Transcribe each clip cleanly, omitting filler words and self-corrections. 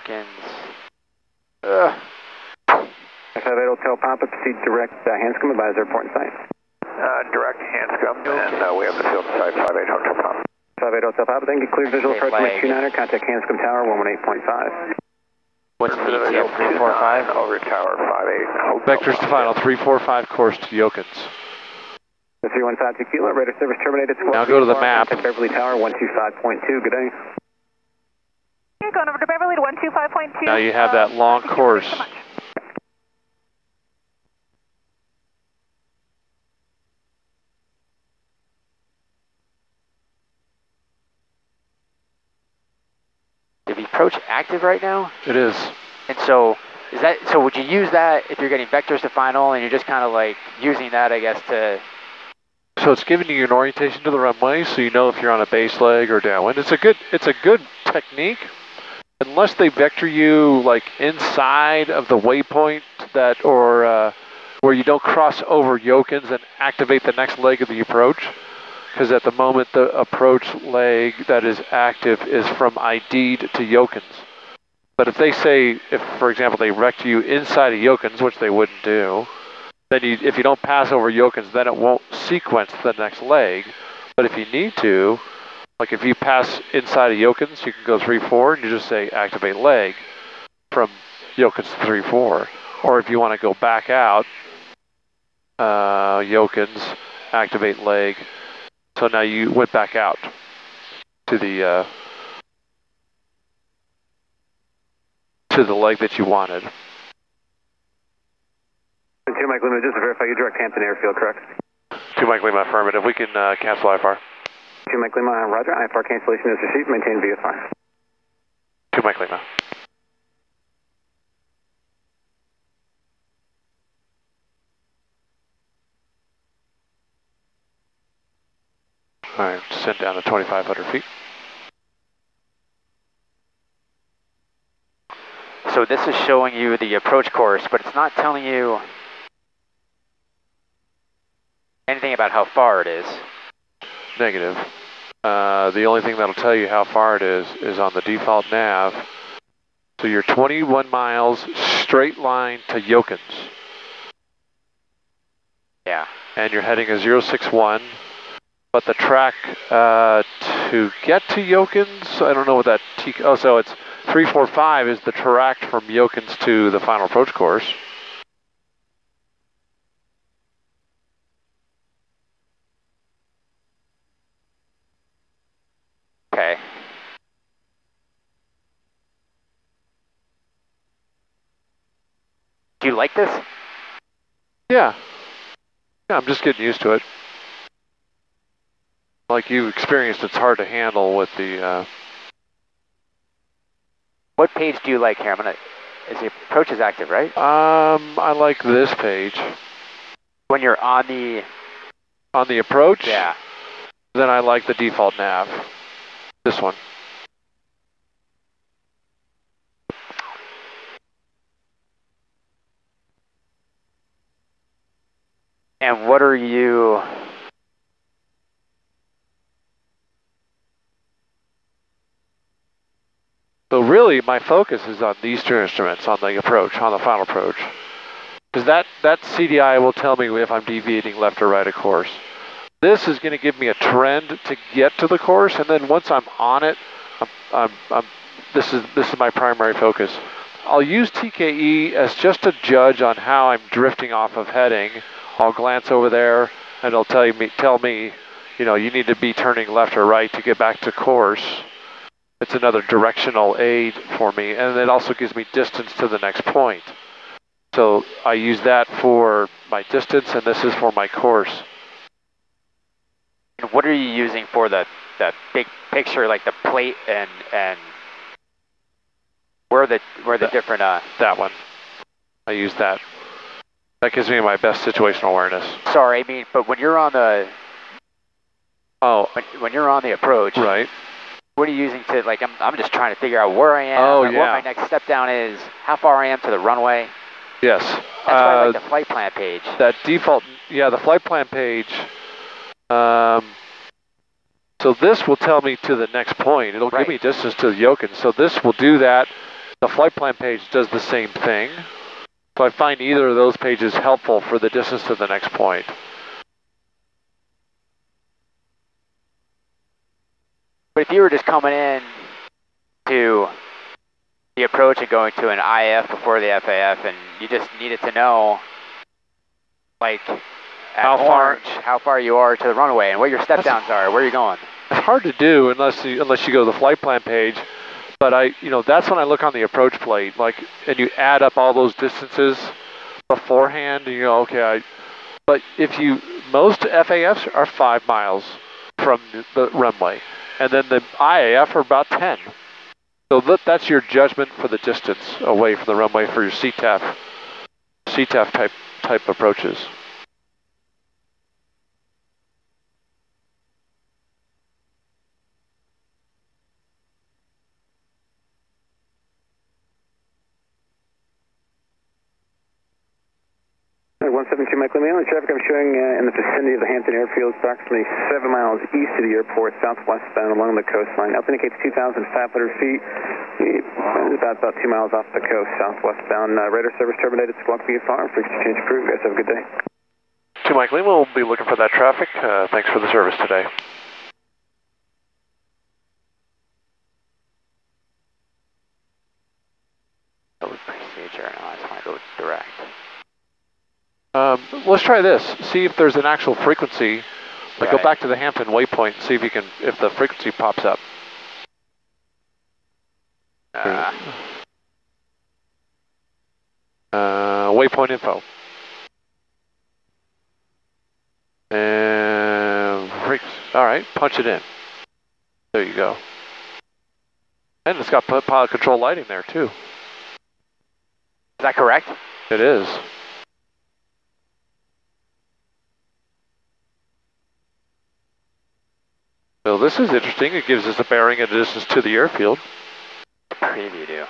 Yokins. 58 Hotel Papa, proceed direct Hanscom, advisor report in sight. Direct Hanscom, and we have the field in sight, 58 Hotel Papa. 58 Hotel Papa, then get clear visual approach flag. 29er, contact Hanscom Tower 118.5. What's the ETF 345? Over Tower 58. Vectors to final 345 course to Yokins. The 315 Tequila, radar service terminated. Now go to the map. Contact Beverly Tower 125.2, good day. Okay, going over to Beverly to 125.2. Now you have that long course. Thanks so much. Is the approach active right now? It is. And so, is that, so would you use that if you're getting vectors to final and you're just kind of like using that, I guess, to... So it's giving you an orientation to the runway, so you know if you're on a base leg or downwind. It's a good technique, unless they vector you like inside of the waypoint that, or where you don't cross over Yokins and activate the next leg of the approach. Because at the moment the approach leg that is active is from ID'd to Yokins. But if they say, if for example they vector you inside of Yokins, which they wouldn't do, then if you don't pass over Yokins, then it won't sequence the next leg. But if you need to, like if you pass inside of Yokins, you can go 3-4 and you just say activate leg from Yokins to 3-4. Or if you want to go back out, Yokins, activate leg. So now you went back out to the leg that you wanted. 2 Mike Lima, just to verify you direct Hampton Airfield, correct? 2 Mike Lima, affirmative. We can cancel IFR. 2 Mike Lima, roger. IFR cancellation is received. Maintain VFR. 2 Mike Lima. All right, send down to 2,500 feet. So this is showing you the approach course, but it's not telling you anything about how far it is. Negative. The only thing that'll tell you how far it is on the default nav. So you're 21 miles straight line to Yokins. Yeah. And you're heading a 061. But the track to get to Yokins, I don't know what that oh, so it's 345 is the track from Yokins to the final approach course. Okay. Do you like this? Yeah. Yeah, I'm just getting used to it. Like you've experienced, it's hard to handle with the... What page do you like here? Is the approach is active, right? I like this page. When you're on the... On the approach? Yeah. Then I like the default nav. This one. And what are you... So really, my focus is on these two instruments, on the approach, on the final approach. Because that CDI will tell me if I'm deviating left or right of course. This is going to give me a trend to get to the course, and then once I'm on it, this is my primary focus. I'll use TKE as just a judge on how I'm drifting off of heading. I'll glance over there, and it'll tell me, you know, you need to be turning left or right to get back to course. It's another directional aid for me, and it also gives me distance to the next point. So I use that for my distance, and this is for my course. And what are you using for the big picture, like the plate and where the different... That one. I use that. That gives me my best situational awareness. Sorry, I mean, but when you're on the... Oh. When you're on the approach... Right. What are you using to, like, I'm just trying to figure out where I am, what my next step down is, how far I am to the runway. Yes. That's why I like the flight plan page. That default, yeah, the flight plan page. So this will tell me to the next point. It'll give me distance to the Yokins. So this will do that. The flight plan page does the same thing. So I find either of those pages helpful for the distance to the next point. But if you were just coming in to the approach and going to an IF before the FAF, and you just needed to know, like, how far you are to the runway and what your step downs are, where you're going. It's hard to do unless you go to the flight plan page. But that's when I look on the approach plate, and you add up all those distances beforehand, and you go, okay. But most FAFs are 5 miles from the runway, and then the IAF are about 10. So that's your judgment for the distance away from the runway for your CTAF type approaches. At 172 Mike Lima, the traffic I'm showing in the vicinity of the Hampton Airfield, approximately 7 miles east of the airport, southwestbound along the coastline. Up indicates 2,500 feet, about 2 miles off the coast, southwestbound. Radar service terminated, squawk VFR, frequency change approved. Guys, have a good day. 2 Mike Lima, we'll be looking for that traffic. Thanks for the service today. Procedure, no, I just want to go direct. Let's try this. See if there's an actual frequency. Right. Go back to the Hampton waypoint and see if the frequency pops up. Waypoint info. And all right, punch it in. There you go. And it's got pilot control lighting there too. Is that correct? It is. So this is interesting. It gives us a bearing and a distance to the airfield. Preview do.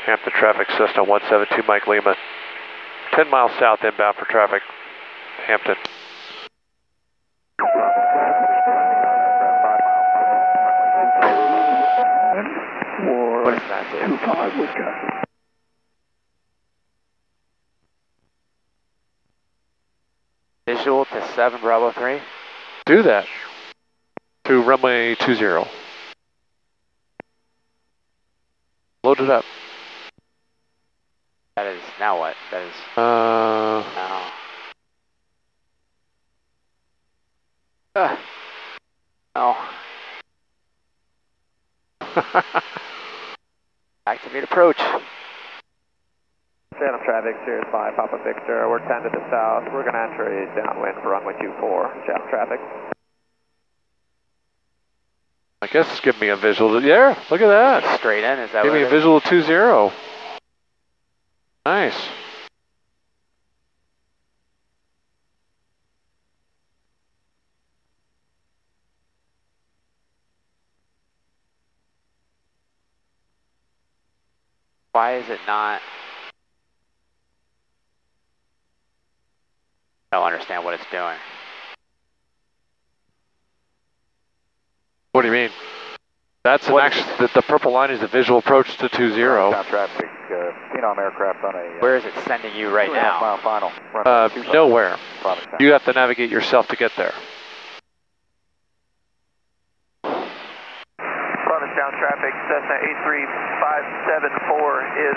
Hampton traffic, Cessna 172 Mike Lima. 10 miles south inbound for traffic. Hampton. What does that do? 25 Wisconsin. Visual to 7 Bravo 3. Do that to runway 20. Load it up. That is, now what? That is, No. No. Activate approach. Phantom traffic, Sirius 5, Papa Victor. We're 10 to the south. We're going to enter a downwind for runway 24. Shaft traffic. I guess it's giving me a visual. Yeah, look at that. Straight in, is that Give what me it a is? visual 20. Nice. Why is it not? I don't understand what it's doing. What do you mean? That's an actual. The purple line is the visual approach to 20. Traffic, Phenom aircraft on a... Where is it sending you right now? Mile final. Nowhere. You have to navigate yourself to get there. Provincetown traffic, Cessna 83574 is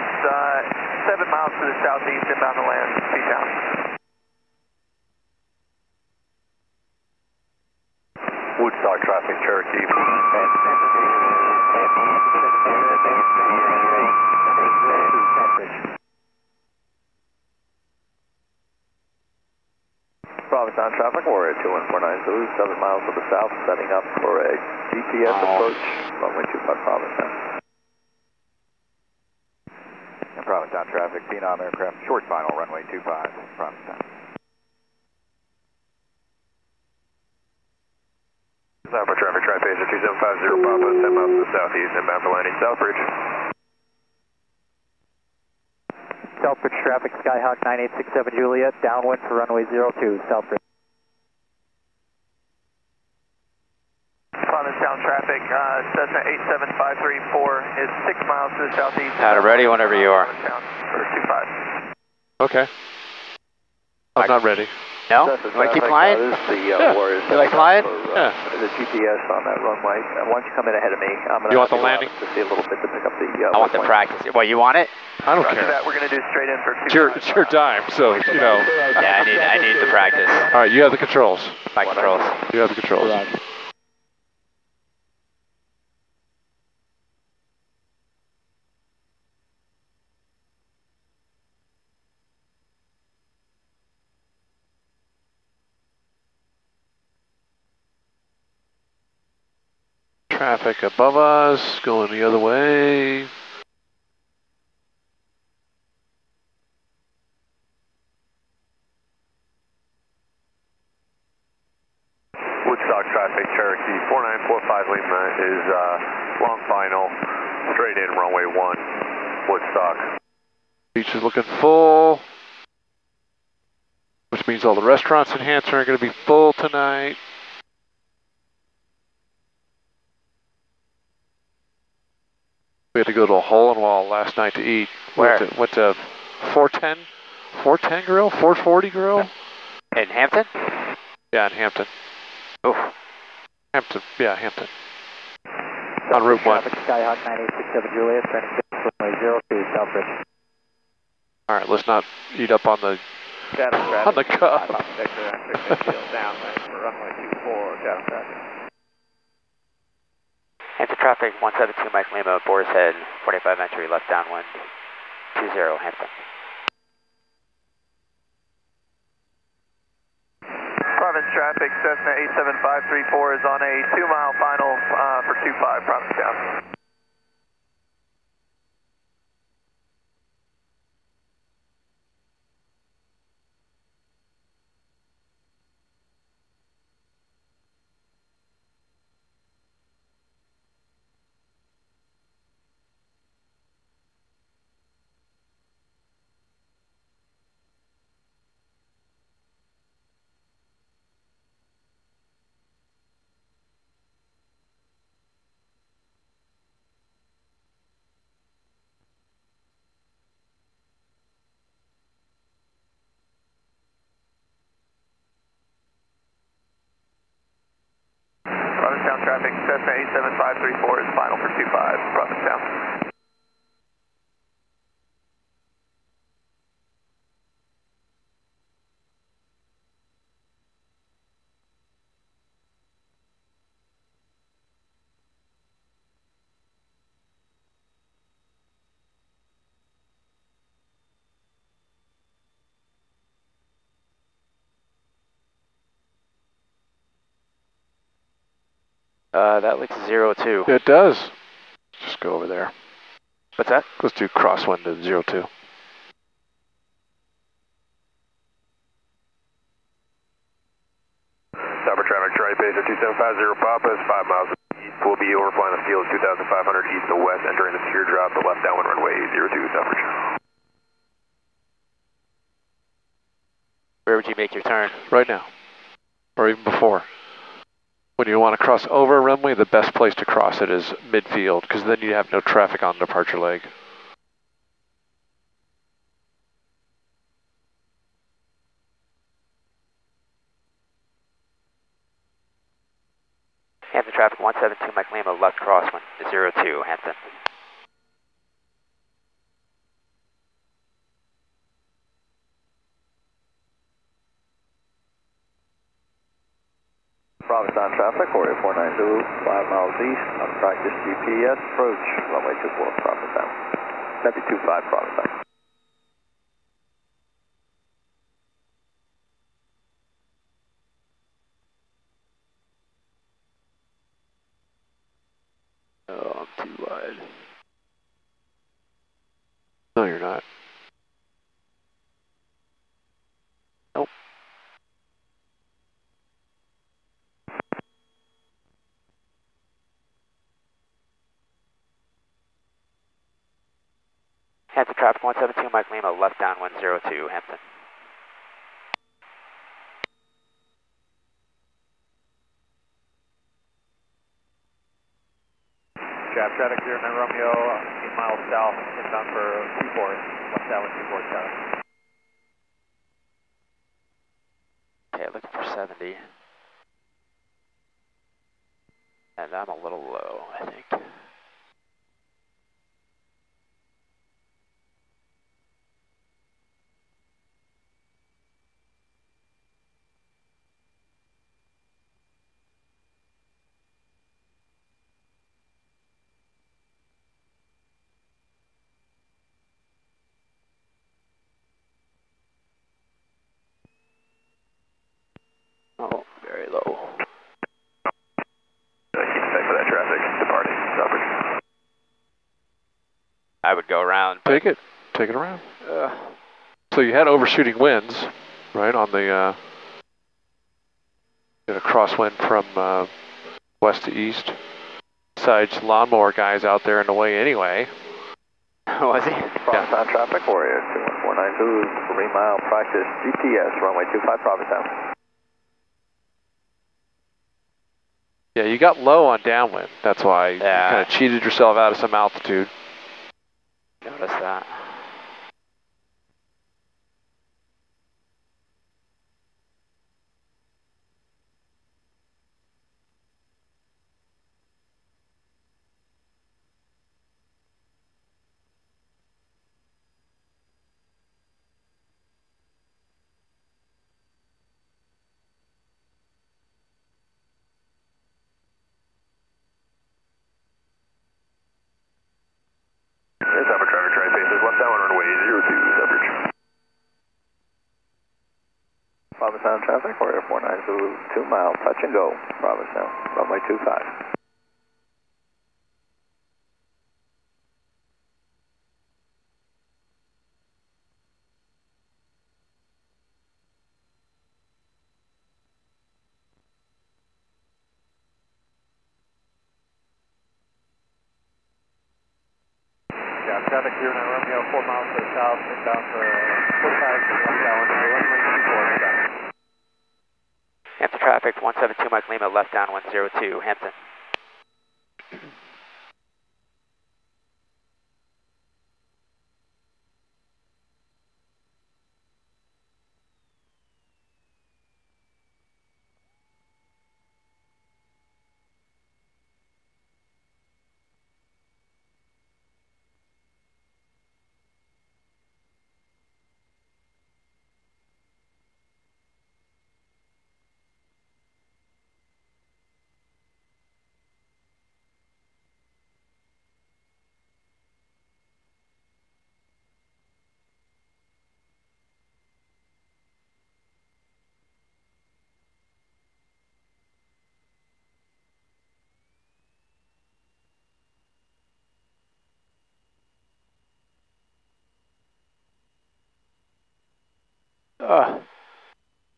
7 miles to the southeast inbound to land, P-Town. Woodstock traffic, Cherokee. Provincetown traffic, we're at 21490, 7 miles to the south, setting up for a GPS approach, runway 25 Provincetown. And Provincetown traffic, Phenom aircraft, short final, runway 25, Provincetown. Southward traffic, Tri-Phaser 2750 Papa, 10 miles to the southeast, inbound for landing, Southbridge. Southbridge traffic, Skyhawk 9867 Juliet, downwind for runway 02, Southbridge. Provincetown Provincetown traffic, Cessna 87534 is 6 miles to the southeast. Had it ready whenever you are. For 25. Okay. I'm not ready. No? You want to keep flying? This is the Yeah. Warriors. You like flying? Yeah. The GPS on that runway. Why don't you come in ahead of me? I'm gonna You want the have to landing? To see a little bit to pick up the. I want the practice. Well, you want it? I don't Roger care. that. We're gonna do straight in for 2. It's your dime, so, you know. Yeah, I need the practice. All right, you have the controls. My controls. You have the controls. Traffic above us, going the other way. Woodstock traffic, Cherokee 4945 Lima is long final, straight in runway 1, Woodstock. Beach is looking full, which means all the restaurants in Hanson are going to be full tonight. We had to go to a hole-in-wall last night to eat. Where? Went to 410? 410 Grill? 440 Grill? In Hampton? Yeah, in Hampton. Oof. Hampton, yeah, Hampton. On Route 1. Traffic Skyhawk 9867 Juliet, turning runway 02, Southbridge. All right, let's not eat up on the on the cup. Down for runway 24, down traffic. Hampton traffic 172 Mike Lima, Boar's Head, 45 entry, left downwind, 20 Hampton. Province traffic, Cessna 87534 is on a 2-mile final for 25 Provincetown. Provincetown traffic, Cessna 87534 is final for 25 Provincetown. That looks 02. It does. Just go over there. What's that? Let's do crosswind to 02. Stopper traffic, right base at 2750 Papa is 5 miles east. We'll be overflying the field 2,500 east to west, entering the teardrop, the left downwind runway 02 Southbridge. Where would you make your turn? Right now. Or even before. When you want to cross over a runway, the best place to cross it is midfield, because then you have no traffic on departure leg. Hampton traffic 172 Mike Lima, left crosswind to 02 Hampton. Provincetown traffic, Warrior 490, 5 miles east, on practice GPS, approach, runway 24 Provincetown. That'd be 25 Provincetown. Oh, I'm too wide. No, you're not. Nope. Hampton traffic 172 Mike Lima, left downwind 02 Hampton. Trap traffic 09 Romeo, 8 miles south, inbound for 24, west downwind 24 south. Okay, looking for 70. And I'm a little low, I think. Oh, very low. Keep tight for that traffic departing. Southbridge. I would go around. Take it around. So you had overshooting winds, right, on the, a crosswind from west to east. Besides lawnmower guys out there in the way anyway. Was he? Provincetown traffic, Warrior 21492, 3 mile practice GPS, runway 25 Provincetown. Yeah, you got low on downwind. That's why you Yeah. kind of cheated yourself out of some altitude. Notice that. Southbridge traffic, try faces left downwind runway 02, Southbridge. Provincetown traffic, Warrior 490, 2 mile touch and go, Provincetown, runway 25. Yeah, traffic 09 Romeo, 4 miles to the south, inbound for 45 west downwind, runway 24 south. Hampton traffic, 172 Mike Lima, left downwind 02, Hampton.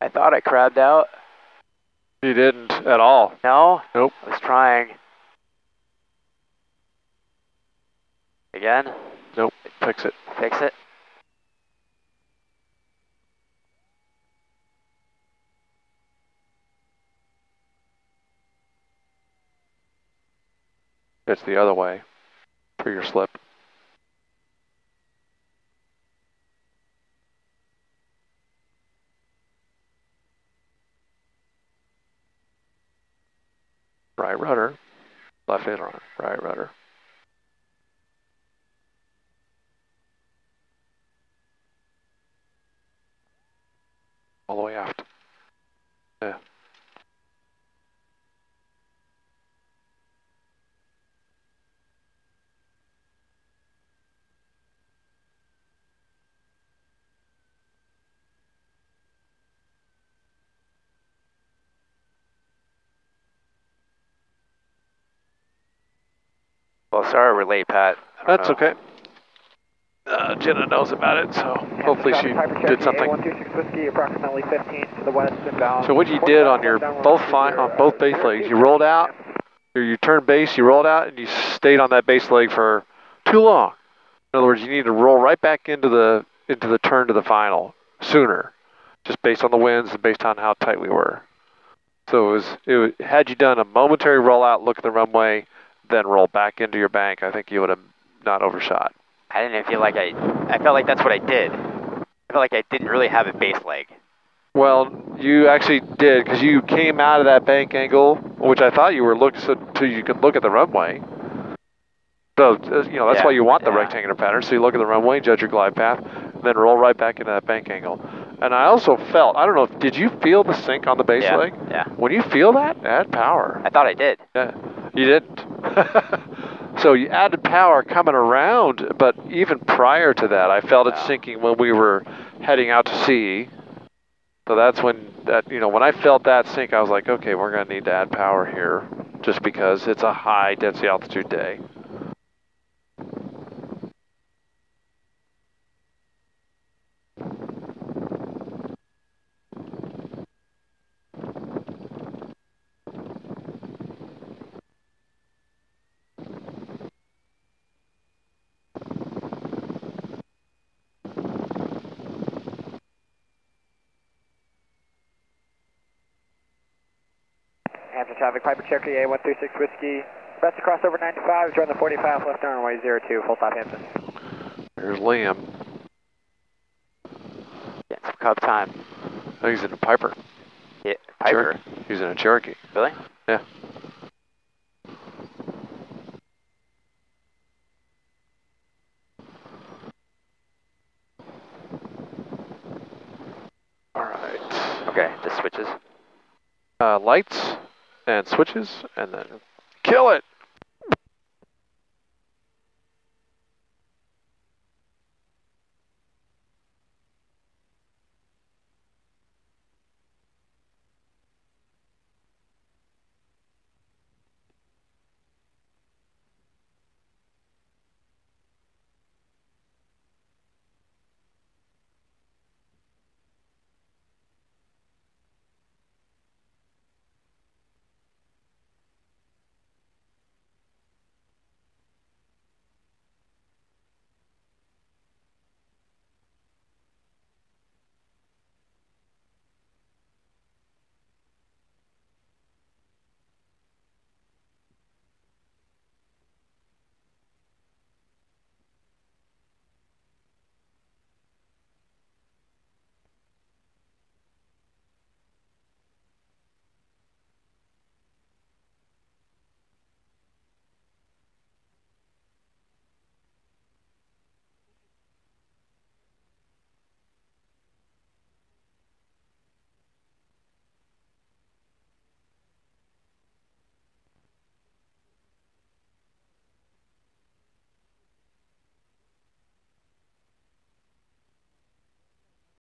I thought I crabbed out. You didn't at all. No? Nope. I was trying. Again? Nope. Fix it. Fix it? It's the other way for your slip. Right rudder, left aileron, right rudder. All the way aft. Yeah. Well, sorry we're late, Pat. That's okay. Jenna knows about it, so hopefully she did something. 126 whiskey, approximately 15 to the west inbound. So what you did on your both base legs, you rolled out, or you turned base, you rolled out, and you stayed on that base leg for too long. In other words, you need to roll right back into the turn to the final sooner, just based on the winds and based on how tight we were. So it was had you done a momentary rollout, look at the runway, then roll back into your bank, I think you would have not overshot. I didn't feel like I felt like that's what I did. I felt like I didn't really have a base leg. Well, you actually did, because you came out of that bank angle, which I thought you were looking so you could look at the runway. So, you know, that's why you want the rectangular pattern. So you look at the runway, judge your glide path, then roll right back into that bank angle. And I also felt, I don't know, did you feel the sink on the base leg? Yeah. When you feel that, add power. I thought I did. Yeah, you didn't. So you added power coming around, but even prior to that, I felt it sinking when we were heading out to sea. So that's when, when I felt that sink, I was like, okay, we're going to need to add power here, just because it's a high density altitude day. Hampton traffic, Piper Cherokee A136 Whiskey. Best to cross over 95, join the 45 left on runway 02, full stop Hampton. There's Liam. Getting some Cub time. Oh, he's in a Piper. Yeah, Piper? He's in a Cherokee. Really? Yeah. All right. Okay, just switches. Lights and switches, and then kill it.